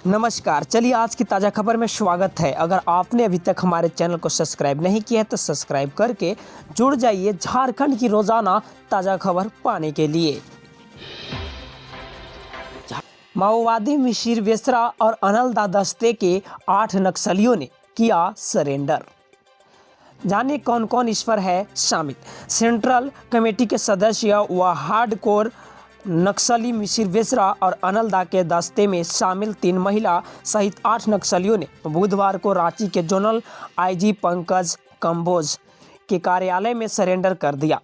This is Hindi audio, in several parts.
नमस्कार। चलिए आज की ताज़ा खबर में स्वागत है। अगर आपने अभी तक हमारे चैनल को सब्सक्राइब नहीं किया है तो सब्सक्राइब करके जुड़ जाइए झारखंड की रोज़ाना ताज़ा खबर पाने के लिए। माओवादी मिशिर वेसरा और अनलदा दस्ते के 8 नक्सलियों ने किया सरेंडर। जाने कौन कौन इस पर है शामिल। सेंट्रल कमेटी के सदस्य व हार्डकोर नक्सली मिशिर वेसरा और अनलदा के दस्ते में शामिल 3 महिला सहित 8 नक्सलियों ने बुधवार को रांची के जोनल आईजी पंकज कंबोज के कार्यालय में सरेंडर कर दिया।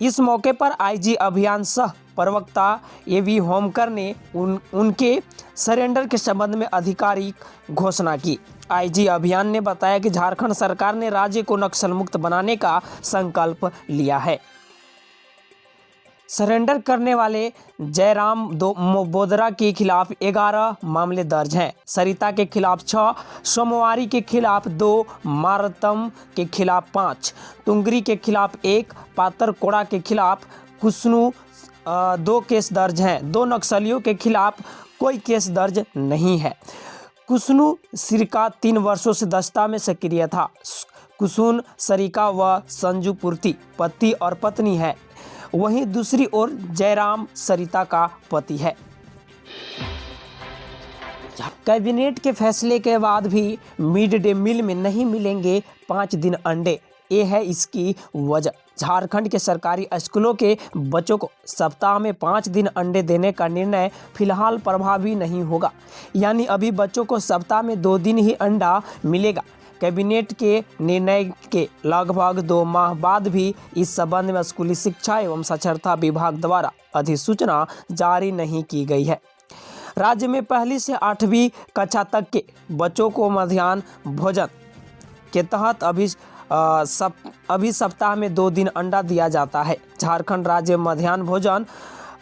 इस मौके पर आईजी अभियान सह प्रवक्ता एवी होमकर ने उनके सरेंडर के संबंध में आधिकारिक घोषणा की। आईजी अभियान ने बताया कि झारखंड सरकार ने राज्य को नक्सल मुक्त बनाने का संकल्प लिया है। सरेंडर करने वाले जयराम बोदरा के खिलाफ 11 मामले दर्ज हैं। सरिता के खिलाफ 6, सोमवारी के खिलाफ 2, मारतम के खिलाफ 5, तुंगरी के खिलाफ 1, पातरकोड़ा के खिलाफ कुसनू 2 केस दर्ज हैं। 2 नक्सलियों के खिलाफ कोई केस दर्ज नहीं है। कुसनू सिरका 3 वर्षों से दस्ता में सक्रिय था। कुसुन सरिका व संजू पूर्ति पति और पत्नी है। वहीं दूसरी ओर जयराम सरिता का पति है। कैबिनेट के फैसले के बाद भी मिड डे मील में नहीं मिलेंगे 5 दिन अंडे। ये है इसकी वजह। झारखंड के सरकारी स्कूलों के बच्चों को सप्ताह में 5 दिन अंडे देने का निर्णय फिलहाल प्रभावी नहीं होगा। यानी अभी बच्चों को सप्ताह में 2 दिन ही अंडा मिलेगा। कैबिनेट के निर्णय के लगभग 2 माह बाद भी इस संबंध में स्कूली शिक्षा एवं साक्षरता विभाग द्वारा अधिसूचना जारी नहीं की गई है। राज्य में 1ली से 8वीं कक्षा तक के बच्चों को मध्याह्न भोजन के तहत अभी सप्ताह में 2 दिन अंडा दिया जाता है। झारखंड राज्य मध्याह्न भोजन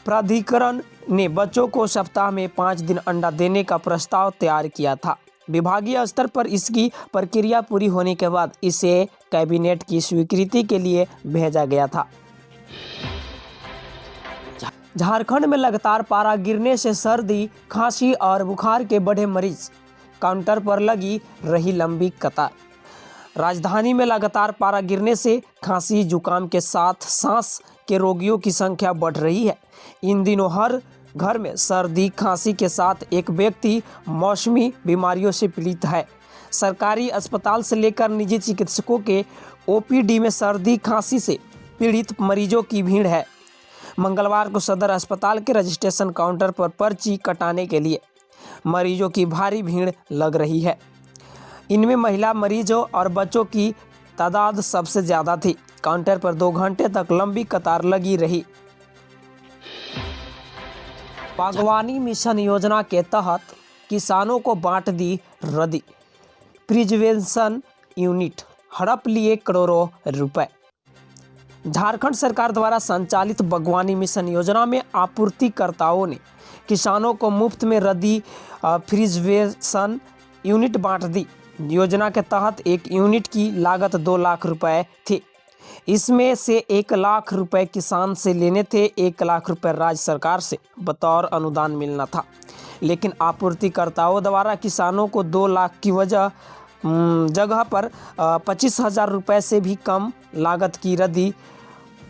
प्राधिकरण ने बच्चों को सप्ताह में 5 दिन अंडा देने का प्रस्ताव तैयार किया था। विभागीय स्तर पर इसकी प्रक्रिया पूरी होने के बाद इसे कैबिनेट की स्वीकृति के लिए भेजा गया था। झारखंड में लगातार पारा गिरने से सर्दी, खांसी और बुखार के बढ़े मरीज। काउंटर पर लगी रही लंबी कतार। राजधानी में लगातार पारा गिरने से खांसी, जुकाम के साथ सांस के रोगियों की संख्या बढ़ रही है। इन दिनों हर घर में सर्दी खांसी के साथ एक व्यक्ति मौसमी बीमारियों से पीड़ित है। सरकारी अस्पताल से लेकर निजी चिकित्सकों के ओपीडी में सर्दी खांसी से पीड़ित मरीजों की भीड़ है। मंगलवार को सदर अस्पताल के रजिस्ट्रेशन काउंटर पर पर्ची कटाने के लिए मरीजों की भारी भीड़ लग रही है। इनमें महिला मरीजों और बच्चों की तादाद सबसे ज़्यादा थी। काउंटर पर 2 घंटे तक लंबी कतार लगी रही। बागवानी मिशन योजना के तहत किसानों को बांट दी रदी। प्रिजवेंशन यूनिट हड़प लिए करोड़ों रुपए। झारखंड सरकार द्वारा संचालित बागवानी मिशन योजना में आपूर्तिकर्ताओं ने किसानों को मुफ्त में रदी प्रिजवेंशन यूनिट बांट दी। योजना के तहत एक यूनिट की लागत 2 लाख रुपए थी। इसमें से 1 लाख रुपए किसान से लेने थे, 1 लाख रुपए राज्य सरकार से बतौर अनुदान मिलना था। लेकिन आपूर्तिकर्ताओं द्वारा किसानों को 2 लाख की जगह पर 25,000 रुपये से भी कम लागत की रदी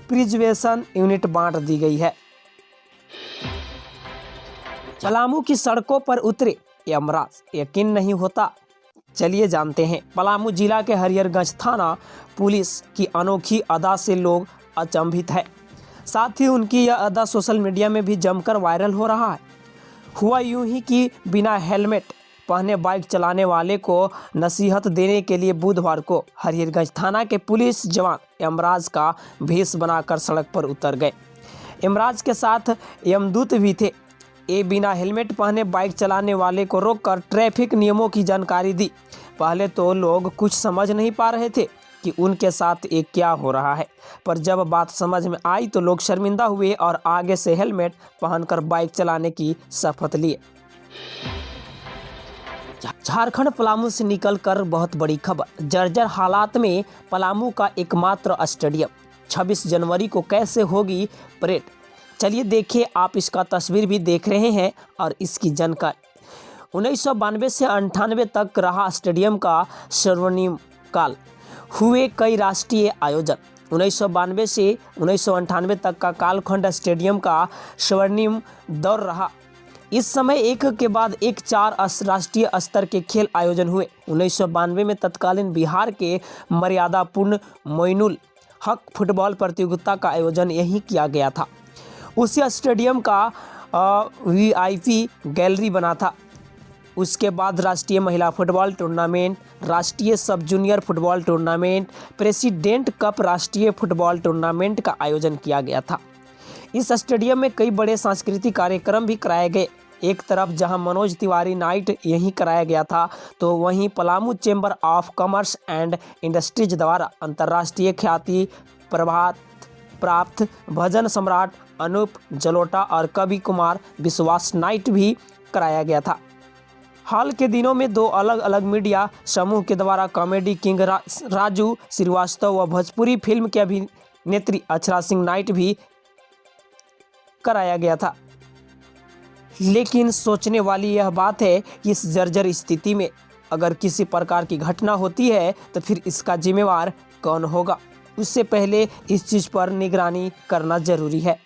प्रिजर्वेशन यूनिट बांट दी गई है। पलामू की सड़कों पर उतरे यमराज, यकीन नहीं होता। चलिए जानते हैं। पलामू जिला के हरिहरगंज थाना पुलिस की अनोखी अदा से लोग अचंभित है। साथ ही उनकी यह अदा सोशल मीडिया में भी जमकर वायरल हो रहा है। हुआ यूं ही कि बिना हेलमेट पहने बाइक चलाने वाले को नसीहत देने के लिए बुधवार को हरिहरगंज थाना के पुलिस जवान यमराज का भेष बनाकर सड़क पर उतर गए। यमराज के साथ यमदूत भी थे। ये बिना हेलमेट पहने बाइक चलाने वाले को रोककर ट्रैफिक नियमों की जानकारी दी। पहले तो लोग कुछ समझ नहीं पा रहे थे कि उनके साथ ये क्या हो रहा है, पर जब बात समझ में आई तो लोग शर्मिंदा हुए और आगे से हेलमेट पहनकर बाइक चलाने की शपथ लिए। झारखंड पलामू से निकलकर बहुत बड़ी खबर। जर्जर हालात में पलामू का एकमात्र स्टेडियम। 26 जनवरी को कैसे होगी परेड। चलिए देखिए, आप इसका तस्वीर भी देख रहे हैं और इसकी जानकारी। 1992 से 98 तक रहा स्टेडियम का स्वर्णिम काल। हुए कई राष्ट्रीय आयोजन। 1992 से 1998 तक का कालखंड स्टेडियम का स्वर्णिम दौर रहा। इस समय एक के बाद एक 4 राष्ट्रीय स्तर के खेल आयोजन हुए। 1992 में तत्कालीन बिहार के मर्यादापूर्ण मोइनुल हक फुटबॉल प्रतियोगिता का आयोजन यहीं किया गया था। उसी स्टेडियम का वीआईपी गैलरी बना था। उसके बाद राष्ट्रीय महिला फुटबॉल टूर्नामेंट, राष्ट्रीय सब junior football tournament, president cup राष्ट्रीय फुटबॉल टूर्नामेंट का आयोजन किया गया था। इस स्टेडियम में कई बड़े सांस्कृतिक कार्यक्रम भी कराए गए। एक तरफ जहां मनोज तिवारी नाइट यहीं कराया गया था, तो वहीं Palamu chamber of commerce and industries द्वारा अंतर्राष्ट्रीय ख्याति प्राप्त भजन सम्राट अनूप जलोटा और कवि कुमार विश्वास नाइट भी कराया गया था। हाल के दिनों में 2 अलग अलग मीडिया समूह के द्वारा कॉमेडी किंग राजू श्रीवास्तव व भोजपुरी फिल्म के अभिनेत्री अक्षरा सिंह नाइट भी कराया गया था। लेकिन सोचने वाली यह बात है कि इस जर्जर स्थिति में अगर किसी प्रकार की घटना होती है तो फिर इसका जिम्मेवार कौन होगा? उससे पहले इस चीज़ पर निगरानी करना जरूरी है।